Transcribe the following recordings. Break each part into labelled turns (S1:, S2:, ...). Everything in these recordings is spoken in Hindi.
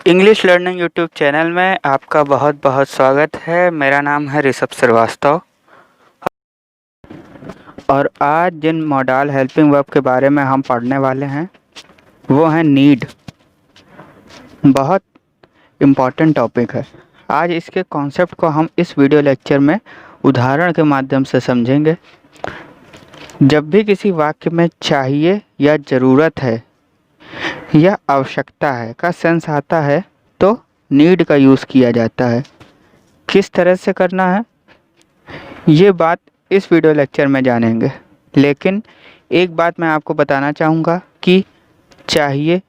S1: इंग्लिश लर्निंग यूट्यूब चैनल में आपका बहुत बहुत स्वागत है। मेरा नाम है ऋषभ श्रीवास्तव और आज जिन मॉडल हेल्पिंग वर्ब के बारे में हम पढ़ने वाले हैं वो है नीड। बहुत इम्पॉर्टेंट टॉपिक है। आज इसके कॉन्सेप्ट को हम इस वीडियो लेक्चर में उदाहरण के माध्यम से समझेंगे। जब भी किसी वाक्य में चाहिए या ज़रूरत है या आवश्यकता है का सेंस आता है तो नीड का यूज़ किया जाता है। किस तरह से करना है ये बात इस वीडियो लेक्चर में जानेंगे, लेकिन एक बात मैं आपको बताना चाहूँगा कि चाहिए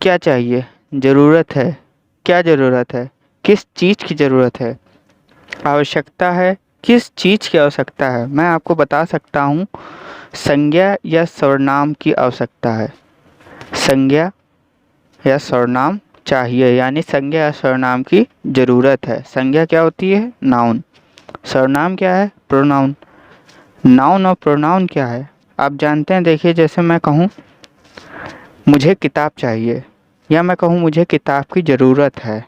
S1: क्या चाहिए, ज़रूरत है क्या ज़रूरत है, किस चीज़ की ज़रूरत है, आवश्यकता है किस चीज़ की आवश्यकता है। मैं आपको बता सकता हूँ संज्ञा या सर्वनाम की आवश्यकता है। संज्ञा या सर्वनाम चाहिए यानी संज्ञा या सर्वनाम की ज़रूरत है। संज्ञा क्या होती है? नाउन। सर्वनाम क्या है? प्रोनाउन। नाउन और प्रोनाउन क्या है आप जानते हैं। देखिए, जैसे मैं कहूँ मुझे किताब चाहिए, या मैं कहूँ मुझे किताब की ज़रूरत है,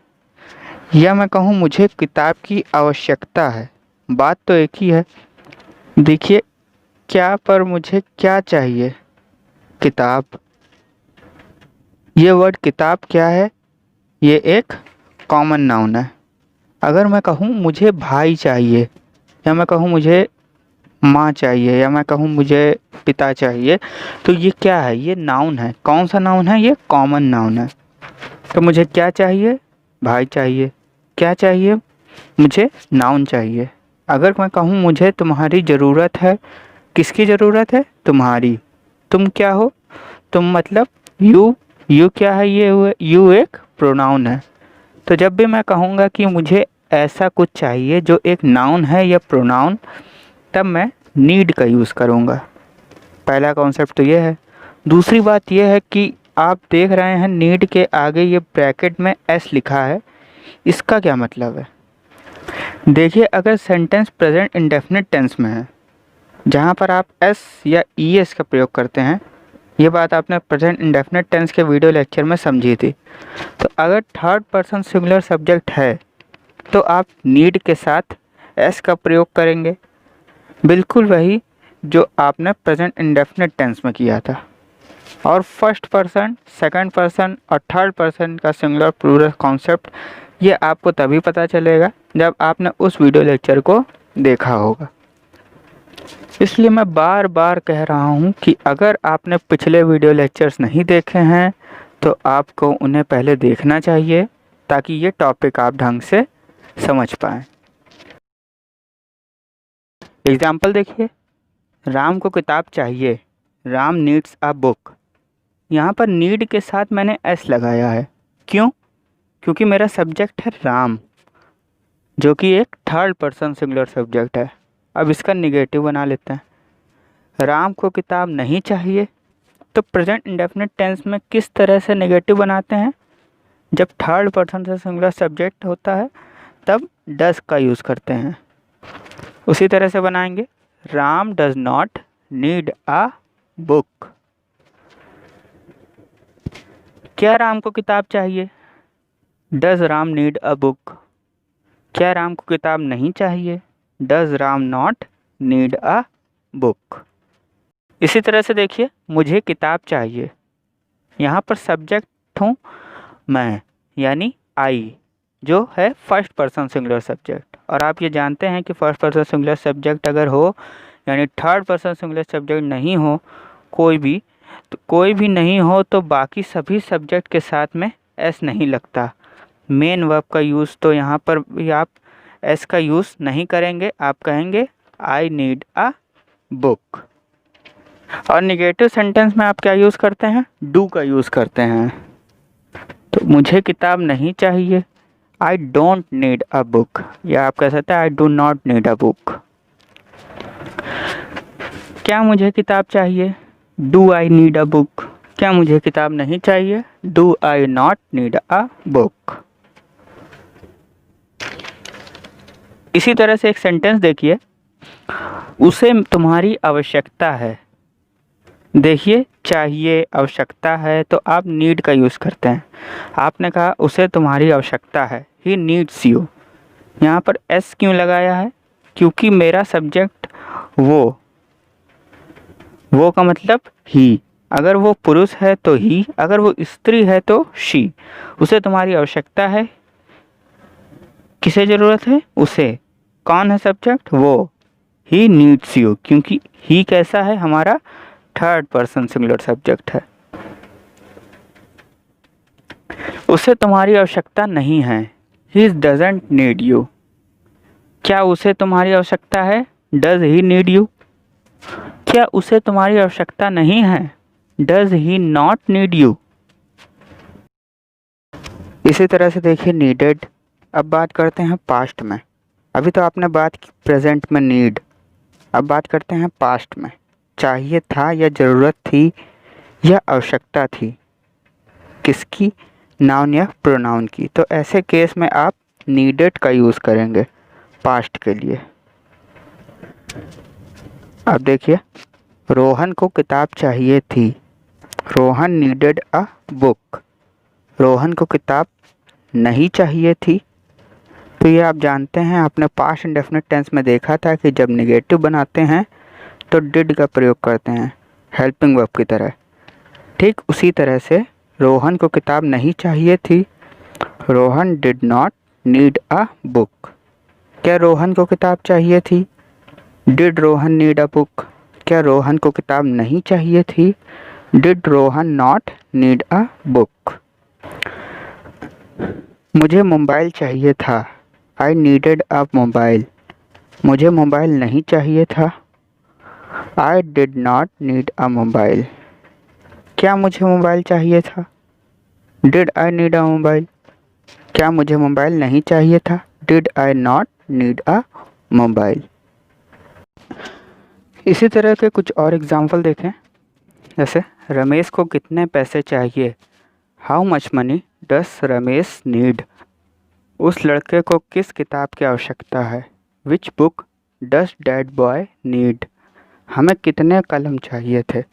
S1: या मैं कहूँ मुझे किताब की आवश्यकता है, बात तो एक ही है। देखिए, क्या पर मुझे क्या चाहिए? किताब। ये वर्ड किताब क्या है? ये एक कॉमन नाउन है। अगर मैं कहूँ मुझे भाई चाहिए, या मैं कहूँ मुझे माँ चाहिए, या मैं कहूँ मुझे पिता चाहिए, तो ये क्या है? ये नाउन है। कौन सा नाउन है? ये कॉमन नाउन है। तो मुझे क्या चाहिए? भाई चाहिए। क्या चाहिए? मुझे नाउन चाहिए। अगर मैं कहूँ मुझे तुम्हारी ज़रूरत है, किसकी ज़रूरत है? तुम्हारी। तुम क्या हो? तुम मतलब यू। यू क्या है? ये यू एक प्रोनाउन है। तो जब भी मैं कहूँगा कि मुझे ऐसा कुछ चाहिए जो एक नाउन है या प्रोनाउन, तब मैं नीड का यूज़ करूँगा। पहला कॉन्सेप्ट तो ये है। दूसरी बात यह है कि आप देख रहे हैं नीड के आगे ये ब्रैकेट में एस लिखा है। इसका क्या मतलब है? देखिए, अगर सेंटेंस प्रेजेंट इंडेफिनिट टेंस में है, जहाँ पर आप एस या ई एस का प्रयोग करते हैं, ये बात आपने प्रेजेंट इंडेफिनिट टेंस के वीडियो लेक्चर में समझी थी। तो अगर थर्ड पर्सन सिंगुलर सब्जेक्ट है तो आप नीड के साथ एस का प्रयोग करेंगे, बिल्कुल वही जो आपने प्रेजेंट इंडेफिनिट टेंस में किया था। और फर्स्ट पर्सन, सेकंड पर्सन और थर्ड पर्सन का सिंगुलर प्लूरल कॉन्सेप्ट ये आपको तभी पता चलेगा जब आपने उस वीडियो लेक्चर को देखा होगा। इसलिए मैं बार बार कह रहा हूँ कि अगर आपने पिछले वीडियो लेक्चर्स नहीं देखे हैं तो आपको उन्हें पहले देखना चाहिए, ताकि ये टॉपिक आप ढंग से समझ पाएँ। एग्जाम्पल देखिए, राम को किताब चाहिए। Ram needs a book. यहाँ पर नीड के साथ मैंने एस लगाया है। क्यों? क्योंकि मेरा सब्जेक्ट है राम, जो कि एक थर्ड पर्सन सिंगुलर सब्जेक्ट है। अब इसका निगेटिव बना लेते हैं। राम को किताब नहीं चाहिए, तो प्रेजेंट इंडेफिनिट टेंस में किस तरह से नेगेटिव बनाते हैं? जब थर्ड पर्सन से सिंगुलर सब्जेक्ट होता है तब डज का यूज़ करते हैं। उसी तरह से बनाएंगे, Ram does not need a book. क्या राम को किताब चाहिए? Does Ram need a book. क्या राम को किताब नहीं चाहिए? Does Ram not need a book. इसी तरह से देखिए, मुझे किताब चाहिए। यहाँ पर सब्जेक्ट हूँ मैं, यानी आई, जो है फर्स्ट पर्सन सिंगुलर सब्जेक्ट। और आप ये जानते हैं कि फर्स्ट पर्सन सिंगुलर सब्जेक्ट अगर हो, यानी थर्ड पर्सन सिंगुलर सब्जेक्ट नहीं हो कोई भी, तो कोई भी नहीं हो तो बाकी सभी सब्जेक्ट के साथ में एस नहीं लगता। मेन वर्ब का यूज़ तो यहाँ पर भी आप एस का यूज़ नहीं करेंगे, आप कहेंगे आई नीड अ बुक। और निगेटिव सेंटेंस में आप क्या यूज़ करते हैं? डू का यूज़ करते हैं। तो मुझे किताब नहीं चाहिए, I don't need a book, या आप कह सकते हैं I do not need a book. क्या मुझे किताब चाहिए? Do I need a book. क्या मुझे किताब नहीं चाहिए? Do I not need a book. इसी तरह से एक सेंटेंस देखिए, उसे तुम्हारी आवश्यकता है। देखिए, चाहिए, आवश्यकता है तो आप नीड का यूज़ करते हैं। आपने कहा उसे तुम्हारी आवश्यकता है, ही नीड्स यू। यहाँ पर एस क्यों लगाया है? क्योंकि मेरा सब्जेक्ट वो का मतलब ही। अगर वो पुरुष है तो ही, अगर वो स्त्री है तो शी। उसे तुम्हारी आवश्यकता है, किसे ज़रूरत है? उसे। कौन है सब्जेक्ट? वो। ही नीड्स यू, क्योंकि ही कैसा है? हमारा थर्ड पर्सन सिंगुलर सब्जेक्ट है। उसे तुम्हारी आवश्यकता नहीं है, ही डजंट नीड यू। क्या उसे तुम्हारी आवश्यकता है? Does he need you. क्या उसे तुम्हारी आवश्यकता नहीं है? Does he not need you. इसी तरह से देखिए नीडेड। अब बात करते हैं पास्ट में। अभी तो आपने बात की प्रेजेंट में नीड, अब बात करते हैं पास्ट में। चाहिए था या ज़रूरत थी या आवश्यकता थी, किसकी? नाउन या प्रोनाउन की। तो ऐसे केस में आप नीडेड का यूज़ करेंगे पास्ट के लिए। अब देखिए, रोहन को किताब चाहिए थी, Rohan needed a book. Rohan को किताब नहीं चाहिए थी, तो ये आप जानते हैं, आपने पास्ट इंडेफिनिट टेंस में देखा था कि जब नेगेटिव बनाते हैं तो डिड का प्रयोग करते हैं हेल्पिंग वर्ब की तरह। ठीक उसी तरह से रोहन को किताब नहीं चाहिए थी, Rohan did not need a book. क्या रोहन को किताब चाहिए थी? Did Rohan need a book. क्या रोहन को किताब नहीं चाहिए थी? Did Rohan not need a book. मुझे मोबाइल चाहिए था, आई नीडेड अ मोबाइल। मुझे मोबाइल नहीं चाहिए था, I did not need a mobile. क्या मुझे मोबाइल चाहिए था? Did I need a mobile. क्या मुझे मोबाइल नहीं चाहिए था? Did I not need a mobile. इसी तरह के कुछ और एग्जाम्पल देखें। जैसे रमेश को कितने पैसे चाहिए, how much money does Ramesh need. उस लड़के को किस किताब की आवश्यकता है, which book does that boy need. हमें कितने कलम चाहिए थे,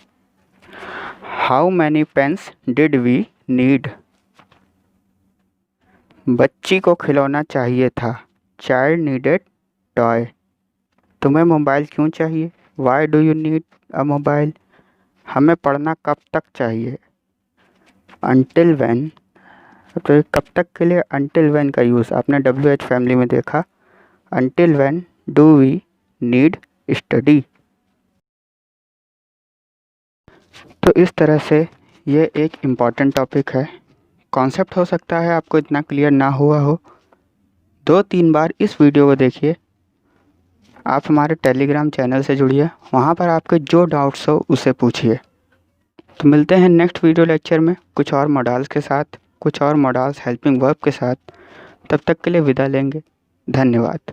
S1: how many pens did we need. बच्ची को खिलौना चाहिए था, चाइल्ड नीडेड टॉय। तुम्हें मोबाइल क्यों चाहिए, why do you need a mobile. हमें पढ़ना कब तक चाहिए, अनटिल व्हेन। तो ये कब तक के लिए अनटिल व्हेन का यूज़ आपने WH फैमिली में देखा। Until when do we need study. तो इस तरह से ये एक इम्पॉर्टेंट टॉपिक है। कॉन्सेप्ट हो सकता है आपको इतना क्लियर ना हुआ हो, 2-3 बार इस वीडियो को देखिए। आप हमारे टेलीग्राम चैनल से जुड़िए, वहाँ पर आपके जो डाउट्स हो उसे पूछिए। तो मिलते हैं नेक्स्ट वीडियो लेक्चर में कुछ और मॉडल्स के साथ, कुछ और मॉडल्स हेल्पिंग वर्ब के साथ। तब तक के लिए विदा लेंगे। धन्यवाद।